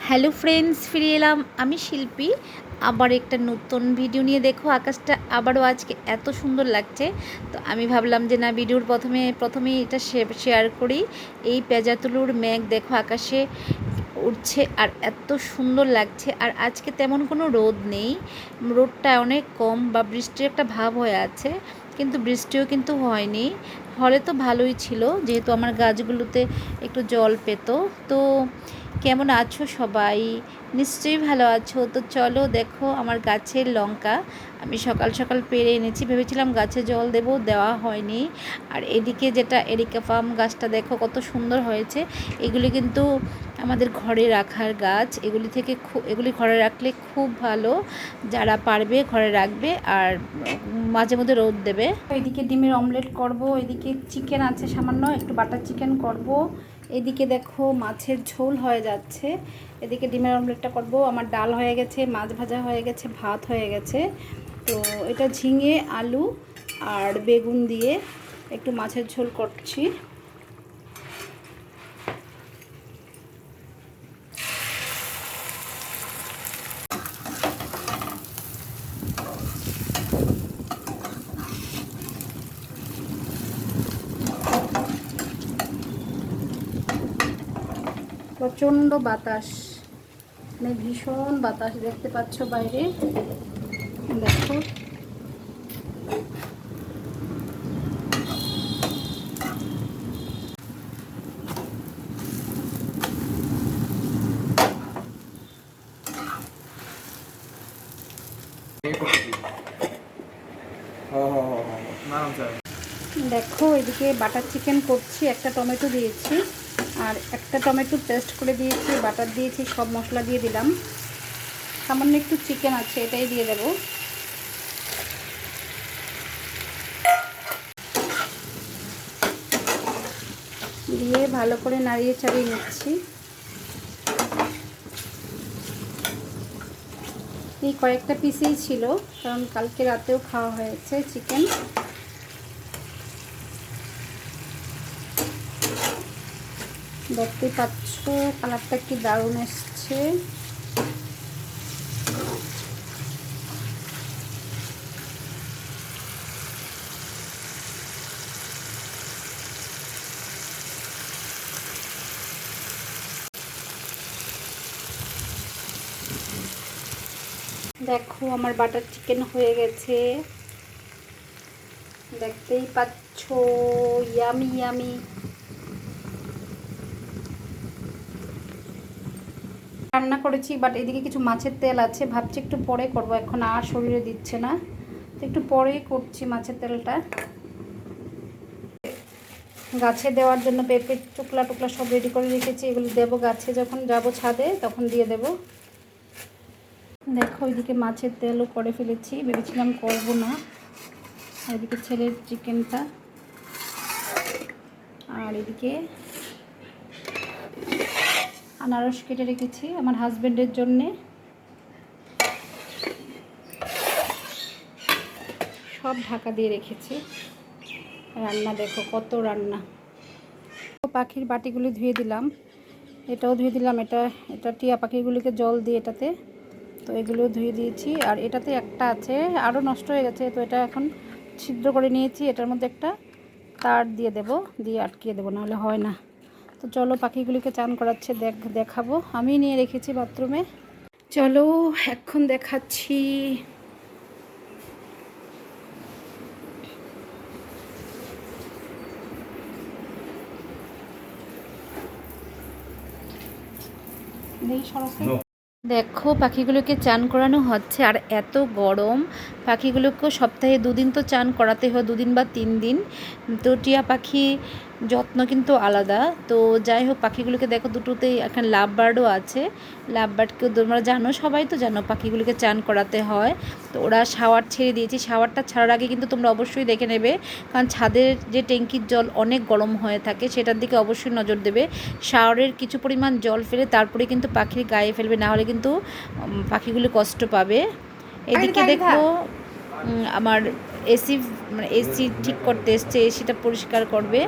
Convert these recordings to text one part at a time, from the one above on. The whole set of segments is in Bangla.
হ্যালো ফ্রেন্ডস, ফিরে এলাম আমি শিল্পী। আবার একটা নতুন ভিডিও নিয়ে। দেখো আকাশটা আবারও আজকে এত সুন্দর লাগছে। তো আমি ভাবলাম যে না, ভিডিওর প্রথমেই এটা শেয়ার করি। এই পেঁজাতুলুর মেঘ দেখো আকাশে উঠছে আর এত সুন্দর লাগছে। আর আজকে তেমন কোনো রোদ নেই, রোদটা অনেক কম বা বৃষ্টির একটা ভাব হয়ে আছে, কিন্তু বৃষ্টিও কিন্তু হয়নি। হলে তো ভালোই ছিল, যেহেতু আমার গাছগুলোতে একটু জল পেত। তো কেমন আছো সবাই? নিশ্চয়ই ভালো আছো। তো চলো দেখো আমার গাছের লঙ্কা আমি সকাল সকাল পেরে এনেছি। ভেবেছিলাম গাছে জল দেবো, দেওয়া হয়নি। আর এদিকে যেটা এরিকা পাম গাছটা দেখো কত সুন্দর হয়েছে। এগুলি কিন্তু আমাদের ঘরে রাখার গাছ। এগুলি ঘরে রাখলে খুব ভালো। যারা পারবে ঘরে রাখবে আর মাঝে মধ্যে রোদ দেবে। এদিকে ডিমের অমলেট করব, এদিকে চিকেন আছে সামান্য, একটু বাটার চিকেন করব। এদিকে দেখো মাছের ঝোল হয়ে যাচ্ছে, এদিকে ডিমের অমলেটটা করব। আমার ডাল হয়ে গেছে, মাছ ভাজা হয়ে গেছে, ভাত হয়ে গেছে। তো এটা ঝিঙে আলু আর বেগুন দিয়ে একটু মাছের ঝোল করছি। প্রচণ্ড বাতাস, মানে ভীষণ বাতাস, দেখতে পাচ্ছ বাইরে। দেখো দেখো এদিকে বাটার চিকেন করছি। একটা টমেটো দিয়েছি আর একটা টমেটো পেস্ট করে দিয়েছি, বাটার দিয়েছি, সব মশলা দিয়ে দিলাম। সামান্য একটু চিকেন আছে, এটাই দিয়ে দেব। দিয়ে ভালো করে নাড়িয়ে চাড়িয়ে নিচ্ছি। এই কয়েকটা পিসেই ছিল, কারণ কালকে রাতেও খাওয়া হয়েছে চিকেন। দেখতেই পাচ্ছ কালারটা কি দারুণ এসছে। দেখো আমার বাটার চিকেন হয়ে গেছে, দেখতেই পাচ্ছ। Yummy yummy. রান্না করেছি, বাট এদিকে কিছু মাছের তেল আছে, ভাবছি একটু পরে করব, এখন আর শরীরে দিচ্ছে না, তো একটু পরেই করছি মাছের তেলটা। গাছে দেওয়ার জন্য পেঁপে টুকলা টুকলা সব রেডি করে রেখেছি, এগুলো দেবো গাছে, যখন যাব ছাদে তখন দিয়ে দেব। দেখো ওইদিকে মাছের তেলও করে ফেলেছি, ভেবেছিলাম করবো না। আর এদিকে ছেলের চিকেনটা, আর এদিকে আনারস কেটে রেখেছি আমার হাজব্যান্ডের জন্যে। সব ঢাকা দিয়ে রেখেছি। রান্না দেখো কত রান্না। পাখির বাটিগুলি ধুয়ে দিলাম, এটাও ধুয়ে দিলাম। এটা এটা টিয়া পাখিগুলিকে জল দিয়ে এটাতে, তো এগুলোও ধুয়ে দিয়েছি। আর এটাতে একটা আছে আরও নষ্ট হয়ে গেছে, তো এটা এখন ছিদ্র করে নিয়েছি। এটার মধ্যে একটা তার দিয়ে দেব, দিয়ে আটকিয়ে দেবো, নাহলে হয় না। তো চলো পাখিগুলিকে চান করাচ্ছে, দেখাবো। আমি নিয়ে রেখেছি বাথরুমে। চলো এখন দেখাচ্ছি। দেখো পাখিগুলোকে চান করানো হচ্ছে, আর এত গরম। পাখিগুলোকেও সপ্তাহে 2 দিন তো চান করাতে হয়, 2 দিন বা 3 দিন। তো টিয়া পাখি যত্ন কিন্তু আলাদা। তো যাই হোক, পাখিগুলোকে দেখো দুটোতেই এখন লাভ বার্ডও আছে। লাভ বার্ডকেও তোমরা জানো, সবাই তো জানো পাখিগুলোকে চান করাতে হয়। তো ওরা শাওয়ার ছেড়ে দিয়েছি, শাওয়ারটা ছাড়ার আগে কিন্তু তোমরা অবশ্যই দেখে নেবে, কারণ ছাদের যে ট্যাঙ্কির জল অনেক গরম হয়ে থাকে, সেটার দিকে অবশ্যই নজর দেবে। শাওয়ারের কিছু পরিমাণ জল ফেলে তারপরে কিন্তু পাখির গায়ে ফেলবে, না হলে কিন্তু পাখিগুলো কষ্ট পাবে। এদিকে দেখো আমার এসি, মানে এসি ঠিক করতে এসছে, এসিটা পরিষ্কার করবে।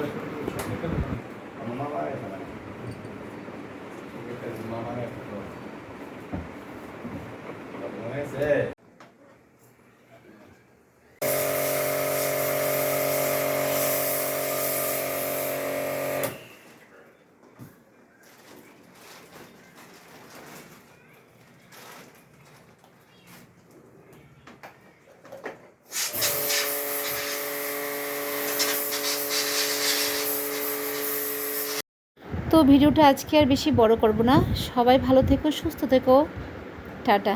তো ভিডিওটা আজকে আর বেশি বড় করব না। সবাই ভালো থেকো, সুস্থ থেকো, টাটা।